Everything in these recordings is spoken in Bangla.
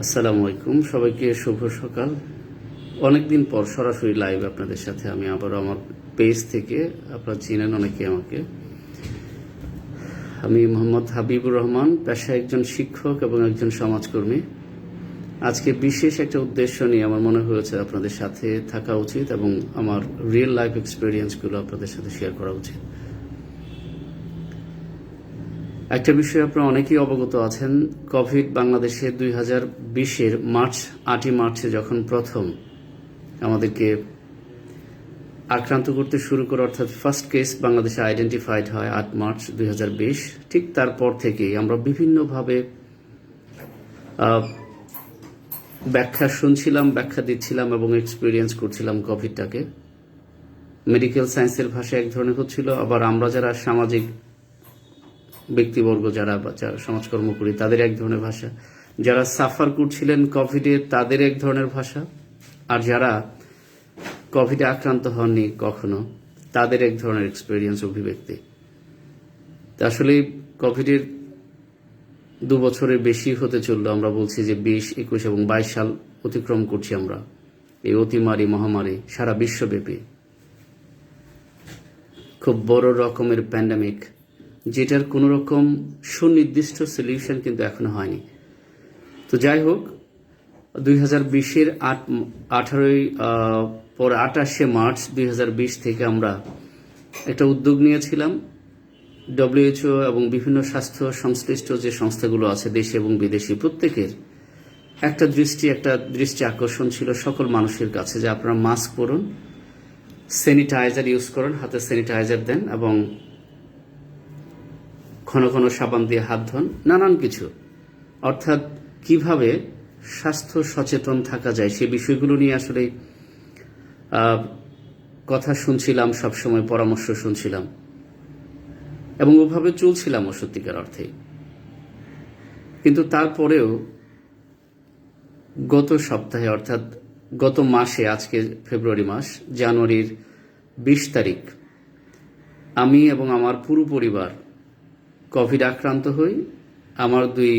আসসালামু আলাইকুম, সবাইকে শুভ সকাল। অনেকদিন পর সরাসরি লাইভ আপনাদের সাথে আমি আবার আমার পেজ থেকে, আপনারা চিনেন অনেকে আমাকে। আমি মোহাম্মদ হাবিবুর রহমান, পেশায় একজন শিক্ষক এবং একজন সমাজকর্মী। আজকে বিশেষ একটা উদ্দেশ্য নিয়ে আমার মনে হয়েছে আপনাদের সাথে থাকা উচিত এবং আমার রিয়েল লাইফ এক্সপিরিয়েন্সগুলো আপনাদের সাথে শেয়ার করা উচিত। একটা বিষয়ে আপনারা অনেকেই অবগত আছেন, কোভিড বাংলাদেশে 2020-এর 8ই মার্চে যখন প্রথম আমাদেরকে আক্রান্ত করতে শুরু করে, অর্থাৎ ফার্স্ট কেস বাংলাদেশে আইডেন্টিফাইড হয় 8 মার্চ 2020। ঠিক তারপর থেকেই আমরা বিভিন্নভাবে ব্যাখ্যা শুনছিলাম, ব্যাখ্যা দিচ্ছিলাম এবং এক্সপিরিয়েন্স করছিলাম কোভিডটাকে। মেডিকেল সায়েন্সের ভাষায় এক ধরনের হচ্ছিল, আবার আমরা যারা সামাজিক ব্যক্তিবর্গ, যারা সমাজকর্ম করি তাদের এক ধরনের ভাষা, যারা সাফার করছিলেন কোভিডে তাদের এক ধরনের ভাষা, আর যারা কোভিডে আক্রান্ত হননি কখনো তাদের এক ধরনের এক্সপিরিয়েন্স, অভিব্যক্তি। আসলে কোভিডের 2 বছরের বেশি হতে চললো। আমরা বলছি যে 20, 21 এবং 22 সাল অতিক্রম করছি আমরা, এই অতিমারি মহামারী সারা বিশ্বব্যাপী, খুব বড় রকমের প্যান্ডামিক, যেটার কোনো রকম সুনির্দিষ্ট সলিউশন কিন্তু এখনো হয়নি। তো যাই হোক, 2020-এর 28শে মার্চ 2020 থেকে আমরা একটা উদ্যোগ নিয়েছিলাম। WHO এবং বিভিন্ন স্বাস্থ্য সংশ্লিষ্ট যে সংস্থাগুলো আছে দেশে এবং বিদেশি, প্রত্যেকের একটা দৃষ্টি আকর্ষণ ছিল সকল মানুষের কাছে যে আপনারা মাস্ক পরুন, স্যানিটাইজার ইউজ করুন, হাতে স্যানিটাইজার দেন এবং ঘন ঘন সাবান দিয়ে হাত ধোন, নানান কিছু। অর্থাৎ কিভাবে স্বাস্থ্য সচেতন থাকা যায় সে বিষয়গুলো নিয়ে আসলে কথা শুনছিলাম, সবসময় পরামর্শ শুনছিলাম এবং ওভাবে চলছিলামও সত্যিকার অর্থে। কিন্তু তারপরেও গত সপ্তাহে, অর্থাৎ গত মাসে, আজকে ফেব্রুয়ারি মাস, জানুয়ারির 20 তারিখ, আমি এবং আমার পুরো পরিবার কোভিড আক্রান্ত হই। আমার দুই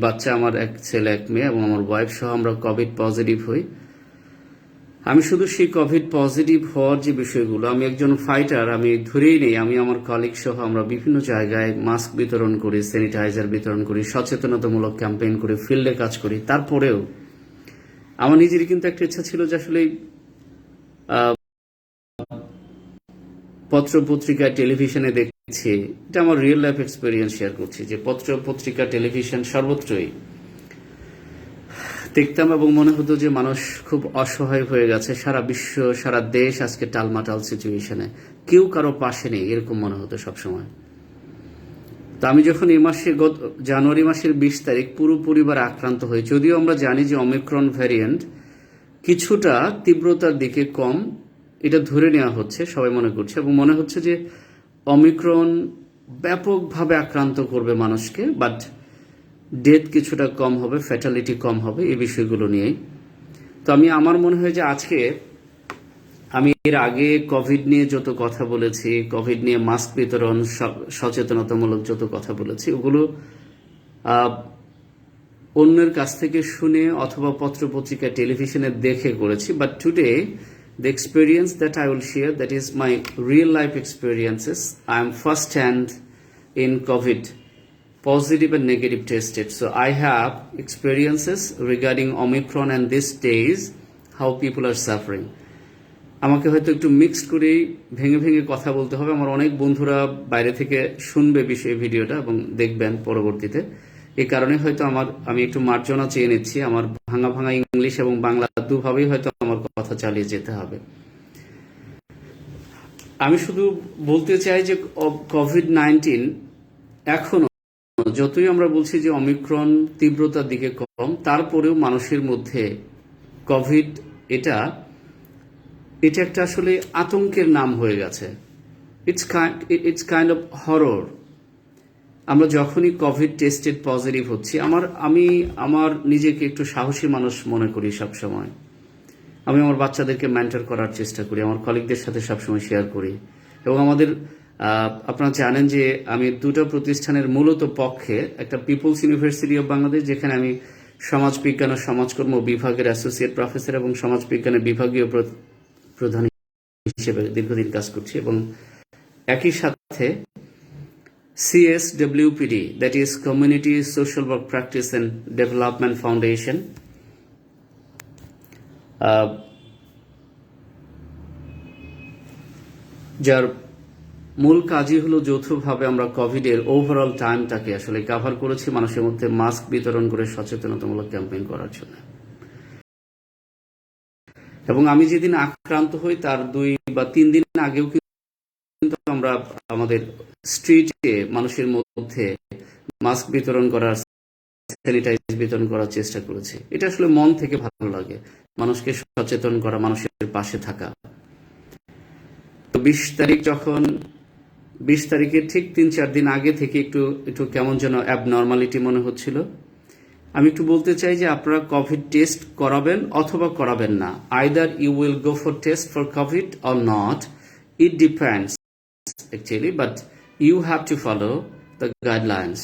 বাচ্চা, আমার এক ছেলে এক মেয়ে এবং আমার ওয়াইফ সহ আমরা কোভিড পজিটিভ হই। আমি শুধু সেই কোভিড পজিটিভ হওয়ার যে বিষয়গুলো, আমি একজন ফাইটার, আমি ধরেই নেই, আমি আমার কলিগ সহ আমরা বিভিন্ন জায়গায় মাস্ক বিতরণ করি, স্যানিটাইজার বিতরণ করি, সচেতনতামূলক ক্যাম্পেইন করি, ফিল্ডে কাজ করি। তারপরেও আমার নিজেরই কিন্তু একটা ইচ্ছা ছিল যে আসলে পত্র পত্রিকা, টেলিভিশনে দেখছি, এটা আমার রিয়েল লাইফ এক্সপিরিয়েন্স শেয়ার করছি, যে পত্র পত্রিকা, টেলিভিশন সর্বত্রই দেখতাম এবং মনে হতো যে মানুষ খুব অসহায় হয়ে গেছে। সারা বিশ্ব, সারা দেশ আজকে টালমাটাল সিচুয়েশনে, কেউ কারো পাশে নেই, এরকম মনে হতো সবসময়। তো আমি যখন এই মাসে, জানুয়ারি মাসের 20 তারিখ পুরো পরিবার আক্রান্ত হই, যদিও আমরা জানি যে অমিক্রন ভ্যারিয়েন্ট কিছুটা তীব্রতার দিকে কম, এটা ধরে নেওয়া হচ্ছে, সবাই মনে করছে, এবং মনে হচ্ছে যে অমিক্রন ব্যাপকভাবে আক্রান্ত করবে মানুষকে, বাট ডেথ কিছুটা কম হবে, ফ্যাটালিটি কম হবে, এই বিষয়গুলো নিয়েই। তো আমার মনে হয় যে আজকে আমি এর আগে কোভিড নিয়ে যত কথা বলেছি, কোভিড নিয়ে মাস্ক বিতরণ, সচেতনতামূলক যত কথা বলেছি, ওগুলো অন্যের কাছ থেকে শুনে অথবা পত্র পত্রিকা, টেলিভিশনে দেখে করেছি। But today the experience that I will share, that is my real life experiences. I am first hand in COVID, positive and negative tested. So I have experiences regarding Omicron and these days, how people are suffering. আমাকে হয়তো একটু মিক্সড করে ভেঙে ভেঙে কথা বলতে হবে। আমার অনেক বন্ধুরা বাইরে থেকে শুনবে বিষয় ভিডিওটা এবং দেখবেন পরবর্তীতে। এই কারণে হয়তো আমি একটু মার্জনা চেয়ে নিচ্ছি। আমার ভাঙা ভাঙা ইংলিশ এবং বাংলা দুভাবেই হয়তো আমার কথা চালিয়ে যেতে হবে। আমি শুধু বলতে চাই যে COVID-19 এখনো, যতই আমরা বলছি যে অমিক্রন তীব্রতার দিকে কম, তারপরেও মানুষের মধ্যে কোভিড এটা একটা আসলে আতঙ্কের নাম হয়ে গেছে। It's kind of horror. আমরা যখনই কোভিড টেস্টেড পজিটিভ হচ্ছি, আমি আমার নিজেকে একটু সাহসী মানুষ মনে করি সবসময়। আমি আমার বাচ্চাদেরকে মেন্টর করার চেষ্টা করি, আমার কলিগদের সাথে সবসময় শেয়ার করি। এবং আপনারা জানেন যে আমি 2টা প্রতিষ্ঠানের মূলত পক্ষে, একটা পিপলস ইউনিভার্সিটি অফ বাংলাদেশ, যেখানে আমি সমাজবিজ্ঞান ও সমাজকর্ম বিভাগের অ্যাসোসিয়েট প্রফেসর এবং সমাজবিজ্ঞানের বিভাগীয় প্রধান হিসেবে দীর্ঘদিন কাজ করছি এবং একই সাথে CSWPD, that is Community Social Work Practice and Development Foundation, যার মূল কাজই হলো যৌথভাবে আমরা কোভিডের ওভারঅল টাইমটাকে আসলে কভার করেছি মানুষের মধ্যে মাস্ক বিতরণ করে সচেতনতামূলক ক্যাম্পেইন করার জন্য। এবং আমি যেদিন আক্রান্ত হই তার 2 বা 3 দিন আগেও কিন্তু আমরা আমাদের স্ট্রিটে মানুষের মধ্যে মাস্ক বিতরণ করার, স্যানিটাইজ বিতরণ করার চেষ্টা করেছি। এটা আসলে মন থেকে ভালো লাগে, মানুষকে সচেতন করা, মানুষের পাশে থাকা। তো 20 তারিখের ঠিক 3-4 দিন আগে থেকে একটু কেমন যেন অ্যাবনর্মালিটি মনে হচ্ছিল। আমি একটু বলতে চাই যে আপনারা কোভিড টেস্ট করাবেন অথবা করাবেন না, either you will go for test for COVID or not, it depends actually, but you have to follow the guidelines.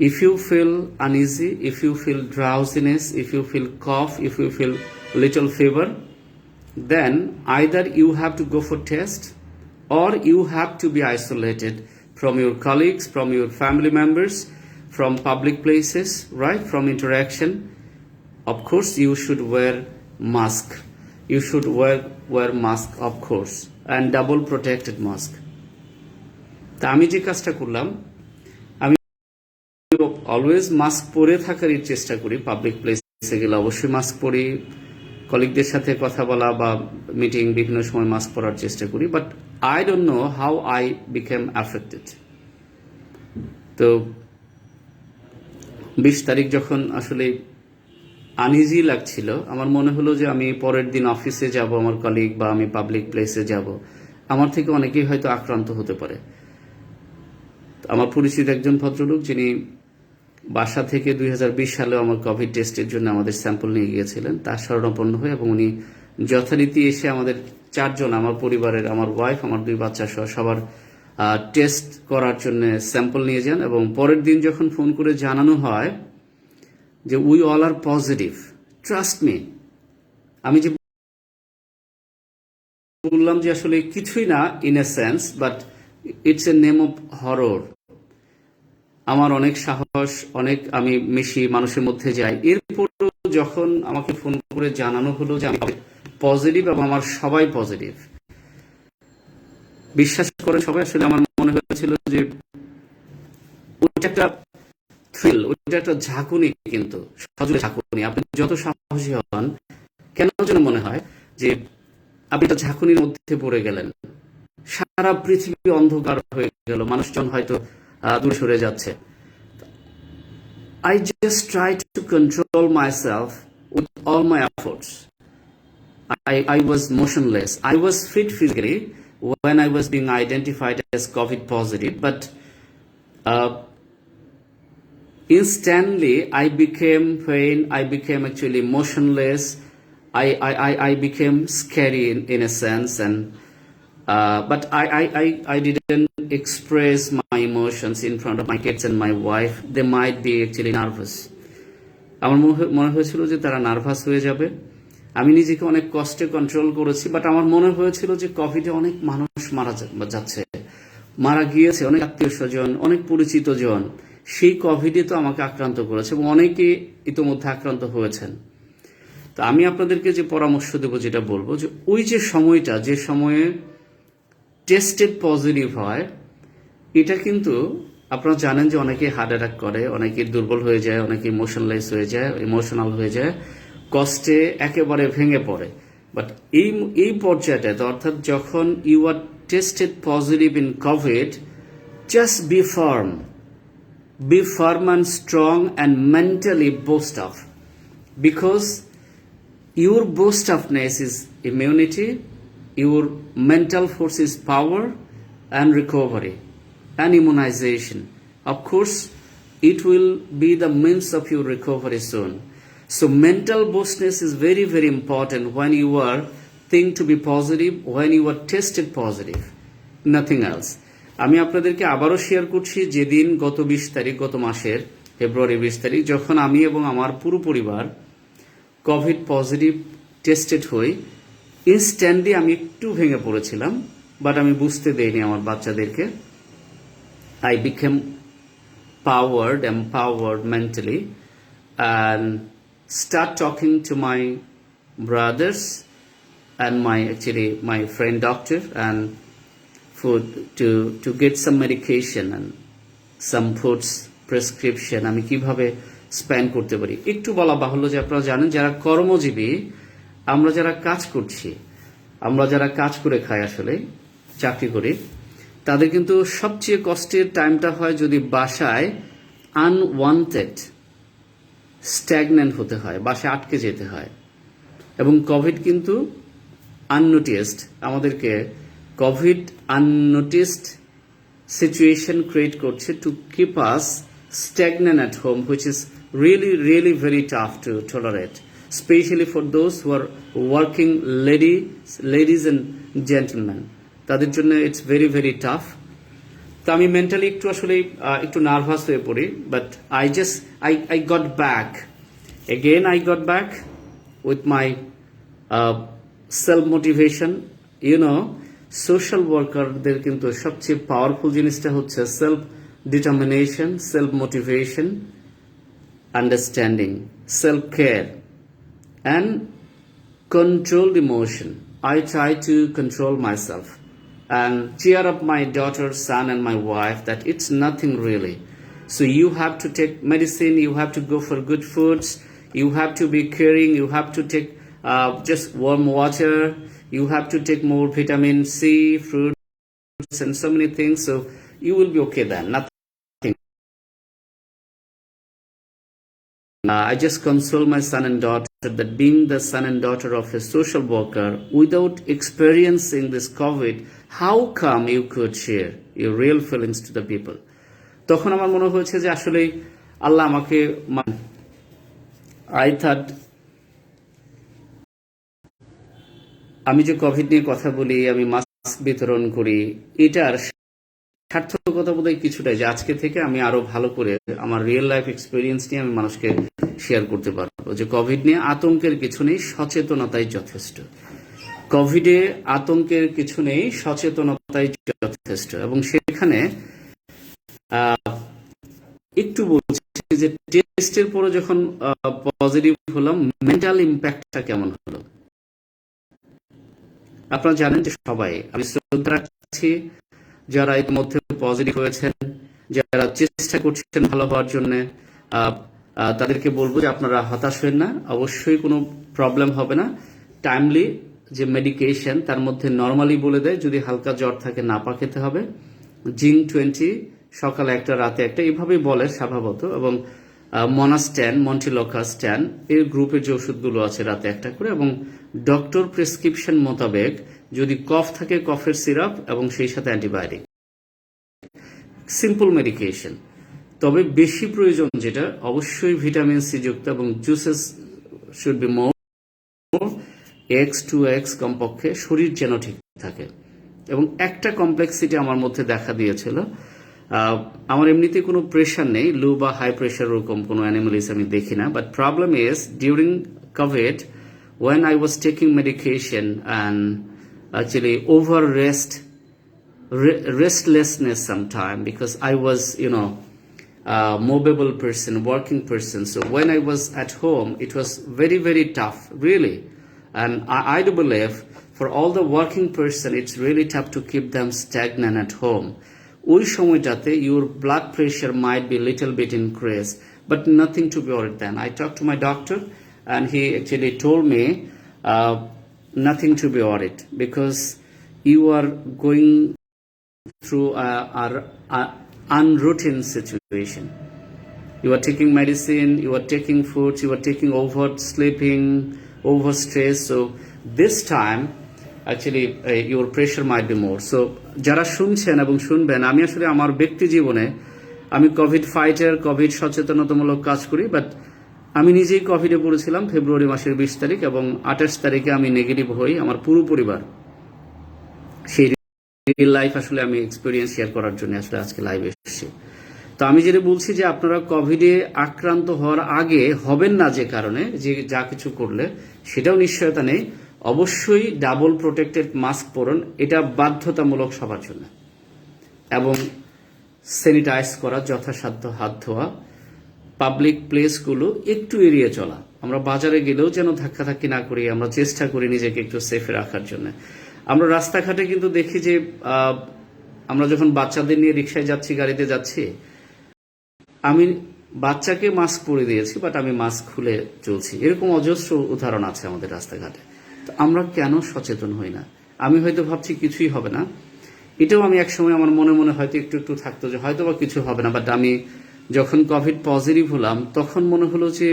If you feel uneasy, if you feel drowsiness, if you feel cough, if you feel little fever, then either you have to go for test or you have to be isolated from your colleagues, from your family members, from public places, right, from interaction. Of course you should wear mask, you should wear mask, of course, and double protected mask. তা আমি যে কাজটা করলাম, আমি অলওয়েজ মাস্ক পরে থাকারই চেষ্টা করি। পাবলিক প্লেসে গেলে অবশ্যই মাস্ক পরি, কলিগদের সাথে কথা বলা বা মিটিং বিভিন্ন সময় মাস্ক পরার চেষ্টা করি, but I don't know how I became affected. তো 20 তারিখ যখন আসলে আনইজি লাগছিল, আমার মনে হলো যে আমি পরের দিন অফিসে যাব, আমার কলিগ বা আমি পাবলিক প্লেসে যাব, আমার থেকে অনেকেই হয়তো আক্রান্ত হতে পারে। আমার পরিচিত একজন ভদ্রলোক যিনি বাসা থেকে 2020 সালে আমার কোভিড টেস্টের জন্য আমাদের স্যাম্পল নিয়ে গিয়েছিলেন, তার শরণাপন্ন হয়ে এবং উনি যথারীতি এসে আমাদের 4 জন, আমার পরিবারের, আমার ওয়াইফ, আমার 2 বাচ্চা সহ সবার টেস্ট করার জন্য স্যাম্পল নিয়ে যান। এবং পরের দিন যখন ফোন করে জানানো হয় যে we all are positive, trust me, আমি যে বললাম যে আসলে কিছুই না in a sense, but it's a name of horror. আমার অনেক সাহস, অনেক আমি মিশি, মানুষের মধ্যে যাই, এরপরও যখন আমাকে ফোন করে জানানো হলো যে আমি পজিটিভ এবং আমার সবাই পজিটিভ, বিশ্বাস করেন সবাই, আসলে আমার মনে হয়েছিল যে ওইটা একটা থ্রিল, ওইটা একটা ঝাঁকুনি, কিন্তু সজোরে ঝাঁকুনি। আপনি যত সাহসী হন কেন যেন মনে হয় যে আপনি একটা ঝাঁকুনির মধ্যে পড়ে গেলেন, সারা পৃথিবী অন্ধকার হয়ে গেল, মানুষজন হয়তো দূরে সরে যাচ্ছে। I just tried to control myself with all my efforts. I was motionless. I was fit physically when I was being identified as COVID positive, but instantly I became pain. I became actually motionless. I became scary in a sense, and but I didn't express my emotions in front of my kids and my wife. They might be actually nervous. আমার মনে হয়েছিল যে তারা নার্ভাস হয়ে যাবে। আমি নিজেকে অনেক কষ্টে কন্ট্রোল করেছি, বাট আমার মনে হয়েছিল যে কোভিডে অনেক মানুষ মারা যাচ্ছে, মারা গিয়েছে, অনেক আত্মীয় স্বজন, অনেক পরিচিত জন সেই কোভিডে তো আমাকে আক্রান্ত করেছে এবং অনেকে ইতোমধ্যে আক্রান্ত হয়েছেন। তো আমি আপনাদেরকে যে পরামর্শ দেব, যেটা বলবো, যে ওই যে সময়টা, যে সময়ে টেস্টেড পজিটিভ হয়, এটা কিন্তু আপনারা জানেন যে অনেকে হার্ট অ্যাটাক করে, অনেকে দুর্বল হয়ে যায়, অনেকে ইমোশনলেস হয়ে যায়, ইমোশনাল হয়ে যায়, কষ্টে একেবারে ভেঙে পড়ে। বাট এই পর্যায়টাতে, অর্থাৎ যখন you are tested positive in COVID, just be firm and strong and mentally boast of, because your boastfulness is immunity, your mental force is power and recovery and immunization. Of course, it will be the means of your recovery soon. So mental boastness is very, very important when you are think to be positive, when you are tested positive, nothing else. আমি আপনাদেরকে আবারও শেয়ার করছি, যেদিন গত 20 তারিখ, গত মাসের ফেব্রুয়ারি 20 তারিখ, যখন আমি এবং আমার পুরো পরিবার কোভিড পজিটিভ টেস্টেড হই। ইনস্ট্যান্টলি আমি একটু ভেঙে পড়েছিলাম, বাট আমি বুঝতে দেইনি আমার বাচ্চাদেরকে। I became empowered mentally, and start talking to my brothers and my friend doctor and food to get some medication and some foods prescription আমি কিভাবে স্পেন্ড করতে পারি। একটু বলা বাহুল্য যে আপনারা জানেন, যারা কর্মজীবী, আমরা যারা কাজ করছি, আমরা যারা কাজ করে খাই, আসলে চাকরি করি, তাদের কিন্তু সবচেয়ে কষ্টের টাইমটা হয় যদি বাসায় আনওয়ান্টেড স্ট্যাগন্যান্ট হতে হয়, বাসায় আটকে যেতে হয়। এবং কোভিড কিন্তু আননোটিসড, আমাদেরকে কোভিড আননোটিসড সিচুয়েশন ক্রিয়েট করছে to keep us stagnant at home, which is really very tough to tolerate, especially for those who are working ladies and gentlemen. তাদের জন্য it's very tough. তো আমি মেন্টালি একটু আসলে একটু নার্ভাস হয়ে পড়ি, but I got back again. I got back with my self motivation. Social ওয়ার্কারদের কিন্তু সবচেয়ে পাওয়ারফুল জিনিসটা হচ্ছে self determination, self-motivation, understanding, self-care, and controlled emotion. I try to control myself and cheer up my daughter, son, and my wife that it's nothing really. So you have to take medicine, you have to go for good foods, you have to be caring, you have to take just warm water, you have to take more vitamin C, fruits, and so many things. So you will be okay then. Nothing. I just console my son and daughter that being the son and daughter of a social worker, without experiencing this COVID, how come you could share your real feelings to the people? তখন আমার মনে হয়েছে যে আসলে আল্লাহ আমাকে, I thought, আমি যে কোভিড নিয়ে কথা বলি, আমি মাস্ক বিতরণ করি, এটার সার্থকতা বোধহয় কিছুটাই, যে আজকে থেকে আমি আরো ভালো করে আমার রিয়েল লাইফ এক্সপিরিয়েন্স নিয়ে আমি মানুষকে শেয়ার করতে পারবো যে কোভিড নিয়ে আতঙ্কের কিছু নেই, সচেতনতাই যথেষ্ট। কোভিডে আতঙ্কের কিছু নেই, সচেতনতাই যথেষ্ট। এবং সেখানে একটু বলছি যে টেস্টের পরে যখন পজিটিভ হলাম, মেন্টাল ইম্প্যাক্টটা কেমন হলো। আপনারা জানেন যে সবাই, আমি শ্রদ্ধা রাখছি যারা ইতিমধ্যে পজিটিভ হয়েছেন, যারা চেষ্টা করছেন ভালো হওয়ার জন্য, তাদেরকে বলবো যে আপনারা হতাশ হবেন না, অবশ্যই কোনো প্রবলেম হবে না। টাইমলি যে মেডিকেশন, তার মধ্যে নর্মালি বলে দেয় যদি হালকা জ্বর থাকে নাপা খেতে হবে, জিঙ্ক 20 সকালে একটা রাতে একটা, এইভাবেই বলে স্বভাবত। এবং মনাস্ট্যান, মন্টিলকাস্ট্যান, এর গ্রুপের যে ওষুধগুলো আছে রাতে একটা করে, এবং ডক্টর প্রেসক্রিপশন মোতাবেক যদি কফ থাকে কফের সিরাপ, এবং সেই সাথে অ্যান্টিবায়োটিক, সিম্পল মেডিকেশন। তবে বেশি প্রয়োজন যেটা, অবশ্যই ভিটামিন সি যুক্ত, এবং juices should be more, X2X কমপক্ষে, শরীর যেন ঠিক থাকে। এবং একটা কমপ্লেক্সিটি আমার মধ্যে দেখা দিয়েছিল, আমার এমনিতে কোনো প্রেশার নেই, লো বা হাই প্রেশার ওরকম কোনো অ্যানিমালিস আমি দেখি না, but problem is during Covid when I was taking medication and actually over restlessness sometime, because I was movable person, working person. So when I was at home, it was very tough, really. And I do believe for all the working person, it's really tough to keep them stagnant at home. ওই সময়টাতে your blood pressure might be little bit increased, but nothing to be worried then. I talked to my doctor and he actually told me nothing to be worried, because you are going through a unroutine situation. You are taking medicine, you are taking foods, you are taking oversleeping, overstress. So this time actually your pressure might be more. So যারা শুনছেন এবং শুনবেন, আমি আসলে আমার ব্যক্তি জীবনে আমি কোভিড ফাইটার, কোভিড সচেতনতামূলক কাজ করি, বাট আমি নিজেই কোভিডে পড়েছিলাম ফেব্রুয়ারি মাসের 20 তারিখ, এবং 28 তারিখে আমি নেগেটিভ হই। আমার পুরো পরিবার, সেই রিয়েল লাইফ আসলে আমি এক্সপিরিয়েন্স শেয়ার করার জন্য আসলে আজকে লাইভে এসেছি। তো আমি যেটা বলছি যে আপনারা কোভিডে আক্রান্ত হওয়ার আগে হবেন না, যে কারণে যে যা কিছু করলে সেটাও নিশ্চয়তা নেই। অবশ্যই ডাবল প্রোটেক্টেড মাস্ক পরুন, এটা বাধ্যতামূলক সবার জন্য। এবং স্যানিটাইজ করা, যথাসাধ্য হাত ধোয়া, পাবলিক প্লেসগুলো একটু এড়িয়ে চলা। আমরা বাজারে গেলেও যেন ধাক্কাধাক্কি না করি, আমরা চেষ্টা করি নিজেকে একটু সেফে রাখার জন্য। আমরা রাস্তাঘাটে কিন্তু দেখি যে আমরা যখন বাচ্চাদের নিয়ে রিক্সায় যাচ্ছি, গাড়িতে যাচ্ছি, আমি বাচ্চাকে মাস্ক পরে দিয়েছি, বাট আমি মাস্ক খুলে চলছি। এরকম অজস্র উদাহরণ আছে আমাদের রাস্তাঘাটে। তো আমরা কেন সচেতন হই না? আমি হয়তো ভাবছি কিছুই হবে না, এটাও আমি একসময় আমার মনে মনে হয়তো একটু একটু থাকতো যে হয়তো বা কিছু হবে না। বাট আমি যখন কোভিড পজিটিভ হলাম তখন মনে হলো যে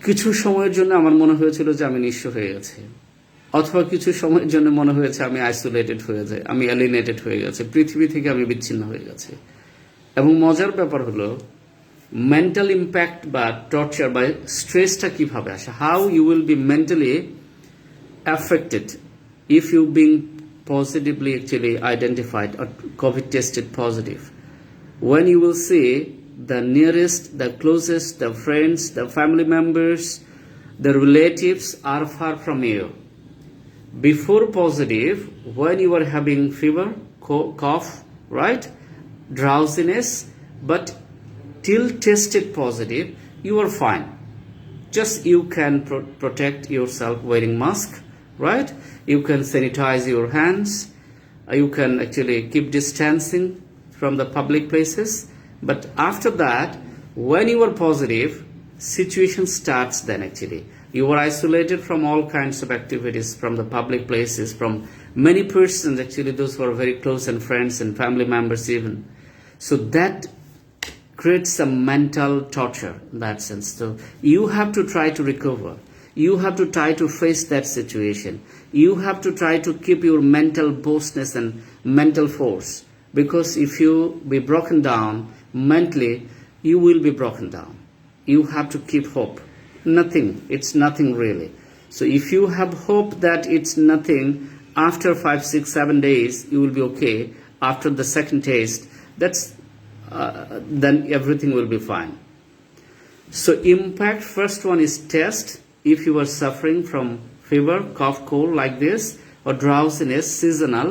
কিছু সময়ের জন্য আমার মনে হয়েছিল যে আমি নিঃস্ব হয়ে গেছি, অথবা কিছু সময়ের জন্য মনে হয়েছে আমি আইসোলেটেড হয়ে যাই, আমি অ্যালিনেটেড হয়ে গেছে, পৃথিবী থেকে আমি বিচ্ছিন্ন হয়ে গেছি। এবং মজার ব্যাপার হলো মেন্টাল ইম্প্যাক্ট বা টর্চার বা স্ট্রেসটা কিভাবে আসে, how you will be mentally affected if you being positively actually identified or COVID tested positive. When you will see the nearest, the closest, the friends, the family members, the relatives are far from you. Before positive, when you are having fever, cough, right, drowsiness, but till tested positive, you are fine. Just you can protect yourself wearing mask, right? You can sanitize your hands. You can actually keep distancing from the public places. But after that, when you are positive, situation starts then actually. You are isolated from all kinds of activities, from the public places, from many persons, actually those who are very close and friends and family members even. So that creates some mental torture in that sense. So you have to try to recover. You have to try to face that situation. You have to try to keep your mental boldness and mental force. Because if you be broken down mentally, you will be broken down. You have to keep hope. Nothing. It's nothing really. So if you have hope that it's nothing, after 5, 6, 7 days, you will be okay. After the second test, then everything will be fine. So impact, first one is test. If you are suffering from fever, cough, cold like this, or drowsiness, seasonal,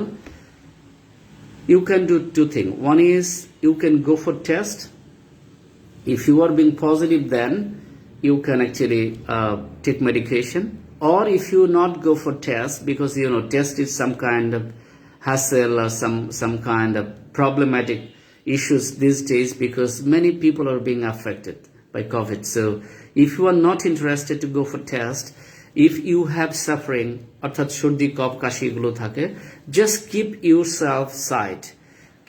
you can do two things. One is you can go for test. If you are being positive, then you can actually take medication. Or if you not go for test, because test is some kind of hassle or some kind of problematic issues these days, because many people are being affected by COVID. So if you are not interested to go for test, if you have suffering, অর্থাৎ সর্দি কফ কাশি এগুলো থাকে, just keep yourself side,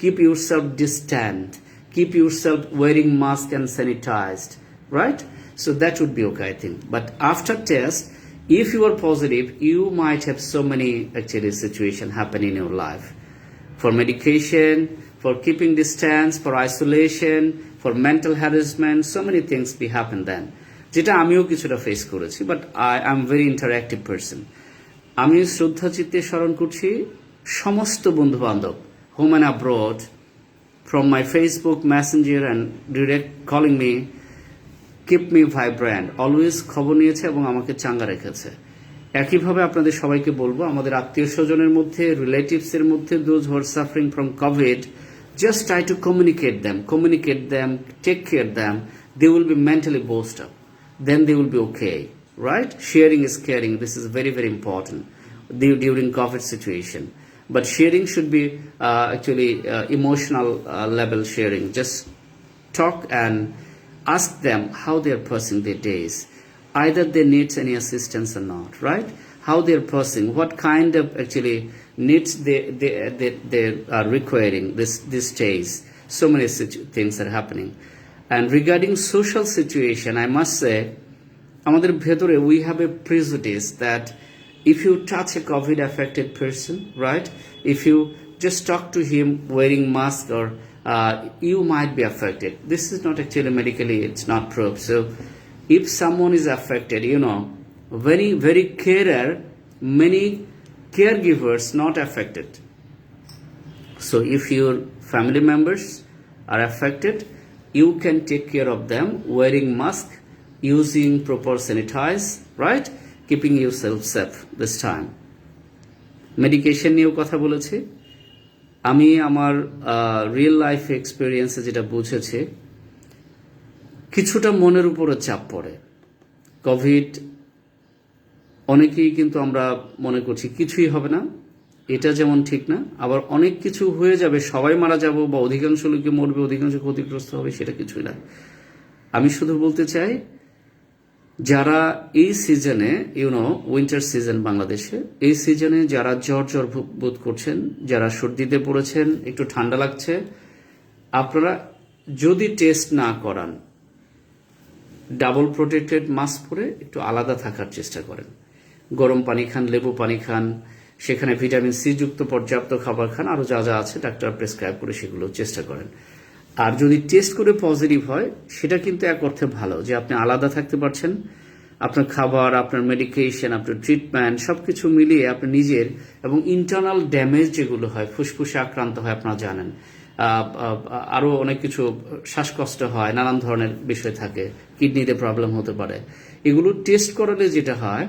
keep yourself distant, keep yourself wearing mask and sanitized, right? So that would be okay, I think. But after test, if you are positive, you might have so many actually situation happen in your life. For medication, for keeping distance, for isolation, for mental harassment, so many things be happen then. যেটা আমিও কিছুটা ফেস করেছি, but I am very interactive person. আমি শ্রদ্ধা চিত্তে স্মরণ করছি সমস্ত বন্ধু বান্ধব, home and abroad, from my Facebook Messenger and direct calling me, keep me vibrant, always খবর নিয়েছে এবং আমাকে চাঙ্গা রেখেছে। একইভাবে আপনাদের সবাইকে বলবো, আমাদের আত্মীয় স্বজনের মধ্যে, রিলেটিভসের মধ্যে, those who are suffering from Covid, just try to communicate them, take care them. They will be mentally boosted up. Then they will be okay, right? Sharing is caring. This is very, very important during COVID situation. But sharing should be actually emotional level sharing. Just talk and ask them how they are passing their days. Either they need any assistance or not, right? How they are passing, what kind of actually needs they are requiring these days. So many things are happening. And regarding social situation, I must say, আমাদের ভেতরে we have a prejudice that if you touch a COVID affected person, right, if you just talk to him wearing mask, or you might be affected. This is not actually medically, it's not proved. So if someone is affected, very, very carer, many caregivers not affected. So if your family members are affected, you can take care of them wearing mask, using proper sanitize, right? Keeping yourself safe this time. Medication নিয়েও কথা বলেছি। আমি আমার রিয়েল লাইফ এক্সপিরিয়েন্সে যেটা বুঝেছি, কিছুটা মনের উপরে চাপ পড়ে। কোভিড অনেকেই কিন্তু আমরা মনে করছি কিছুই হবে না, এটা যেমন ঠিক না, আবার অনেক কিছু হয়ে যাবে, সবাই মারা যাব বা অধিকাংশ লোকে মরবে, অধিকাংশ ক্ষতিগ্রস্ত হবে, সেটা কিছুই না। আমি শুধু বলতে চাই, যারা এই সিজনে উইন্টার সিজন বাংলাদেশে, এই সিজনে যারা জ্বর বোধ করছেন, যারা সর্দিতে পড়েছেন, একটু ঠান্ডা লাগছে, আপনারা যদি টেস্ট না করান, ডাবল প্রোটেক্টেড মাস্ক পরে একটু আলাদা থাকার চেষ্টা করেন। গরম পানি খান, লেবু পানি খান, সেখানে ভিটামিন সি যুক্ত পর্যাপ্ত খাবার খান, আরও যা যা আছে ডাক্তার প্রেসক্রাইব করে সেগুলো চেষ্টা করেন। আর যদি টেস্ট করে পজিটিভ হয়, সেটা কিন্তু এক অর্থে ভালো যে আপনি আলাদা থাকতে পারছেন। আপনার খাবার, আপনার মেডিকেশন, আপনার ট্রিটমেন্ট সবকিছু মিলিয়ে আপনি নিজের এবং ইন্টারনাল ড্যামেজ যেগুলো হয়, ফুসফুসে আক্রান্ত হয় আপনারা জানেন, আরও অনেক কিছু, শ্বাসকষ্ট হয়, নানান ধরনের বিষয় থাকে, কিডনিতে প্রবলেম হতে পারে, এগুলো টেস্ট করালে যেটা হয়,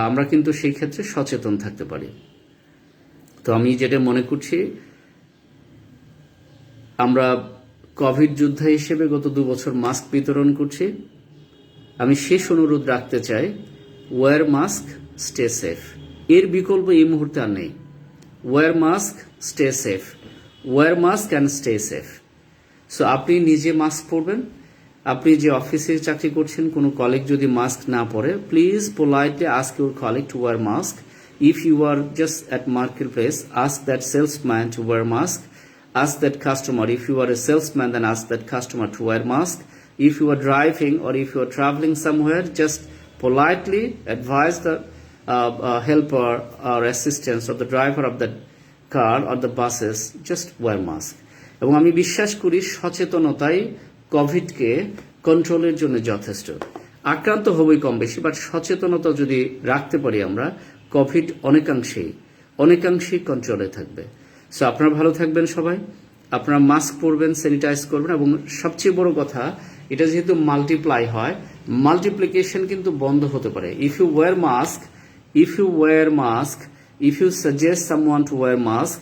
আমরা কিন্তু সেই ক্ষেত্রে সচেতন থাকতে পারি। তো আমি যেটা মনে করছি, আমরা কোভিড যোদ্ধা হিসেবে গত 2 বছর মাস্ক বিতরণ করছি। আমি শেষ অনুরোধ রাখতে চাই, ওয়্যার মাস্ক, স্টে সেফ। এর বিকল্প এই মুহূর্তে আর নেই। Wear mask, stay safe. Wear mask and stay safe. So আপনি নিজে মাস্ক পরবেন। আপনি যে অফিসে চাকরি করছেন, কোনো কলিগ যদি মাস্ক না পরে, please politely ask your colleague to wear mask. If you are just at market place, ask that salesman to wear mask. Ask that customer. If you are a salesman, then ask that customer to wear mask. If you are driving or if you are traveling somewhere, just politely advise the helper or assistance of the driver of the car or the buses, just wear mask. এবং আমি বিশ্বাস করি সচেতনতাই কোভিডকে কন্ট্রোলের জন্য যথেষ্ট। আক্রান্ত হবই কম বেশি, বাট সচেতনতা যদি রাখতে পারি আমরা, কোভিড অনেকাংশেই কন্ট্রোলে থাকবে। সো আপনারা ভালো থাকবেন সবাই, আপনারা মাস্ক পরবেন, স্যানিটাইজ করবেন, এবং সবচেয়ে বড় কথা, এটা যেহেতু মাল্টিপ্লাই হয়, মাল্টিপ্লিকেশন কিন্তু বন্ধ হতে পারে। If you wear mask, if you suggest someone to wear mask,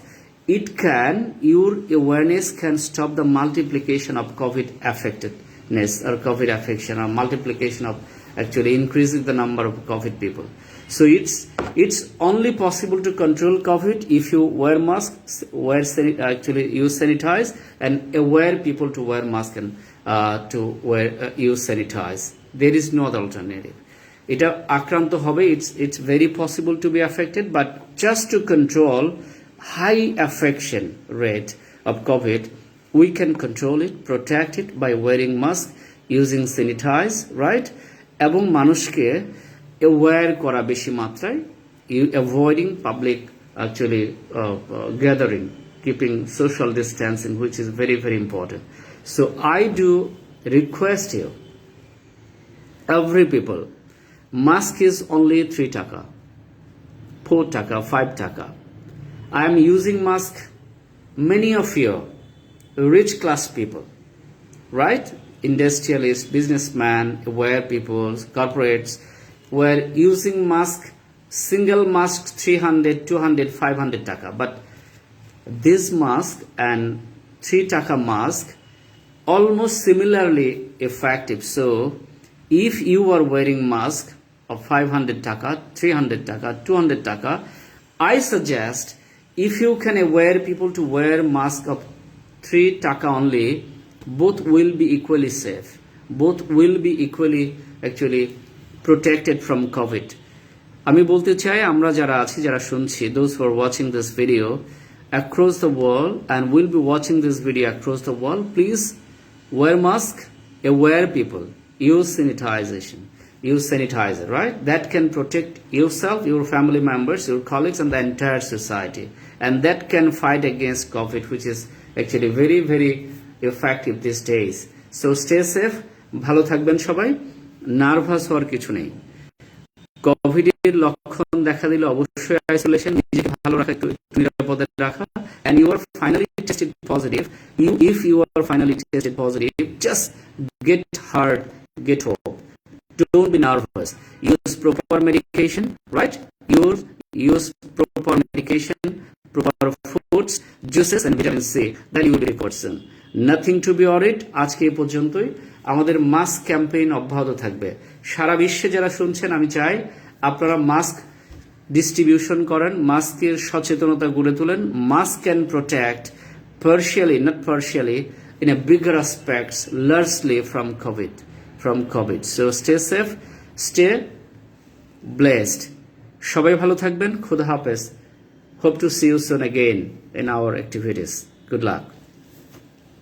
your awareness can stop the multiplication of COVID affectedness or COVID affection, or multiplication of actually increasing the number of COVID people. So it's only possible to control COVID if you wear mask, use sanitize, and aware people to wear mask and use sanitize. There is no other alternative. এটা আক্রান্ত হবে, it's very possible to be affected, but just to control high affection rate of COVID, we can control it, protect it by wearing mask, using sanitize, right? এবং মানুষকে aware করা বেশি মাত্রায়, avoiding public gathering, keeping social distancing, which is very, very important. So I do request you, every people, mask is only 3 taka, 4 taka, 5 taka. I am using mask. Many of you rich class people, right? Industrialists, businessmen, aware people, corporates, were using mask, single mask 300, 200, 500 taka. But this mask and 3 taka mask almost similarly effective. So if you are wearing mask of 500 taka, 300 taka, 200 taka, I suggest if you can aware people to wear mask of 3 taka only, both will be equally safe. Both will be equally actually protected from COVID. আমি বলতে চাই, আমরা যারা আছি, যারা শুনছি, those who are watching this video across the world and will be watching this video across the world, please wear mask, aware people, use sanitizer, right? That can protect yourself, your family members, your colleagues, and the entire society. And that can fight against COVID, which is actually very, very effective these days. So stay safe, ভালো থাকবেন সবাই, নার্ভাস হওয়ার কিছু নেই। কোভিড এর লক্ষণ দেখা দিলে অবশ্যই আইসোলেশন, নিজেকে ভালো রাখা, একটু নিরাপদে রাখা। and you are finally tested positive, if you are finally tested positive, just get hard, get hope, don't be nervous, use proper medication, right? Use proper medication, proper foods, juices and vitamin C, then you will be recovered soon. Nothing to be worried. আজকে এই পর্যন্তই। আমাদের মাস্ক ক্যাম্পেইন অব্যাহত থাকবে। সারা বিশ্বে যারা শুনছেন, আমি চাই আপনারা মাস্ক ডিস্ট্রিবিউশন করেন, মাস্কের সচেতনতা গড়ে তোলেন। Mask can protect partially, not partially, in a bigger aspects, largely from COVID. So stay safe, stay blessed. সবাই ভালো থাকবেন। খুদা হাফেজ। Hope to see you soon again in our activities. Good luck.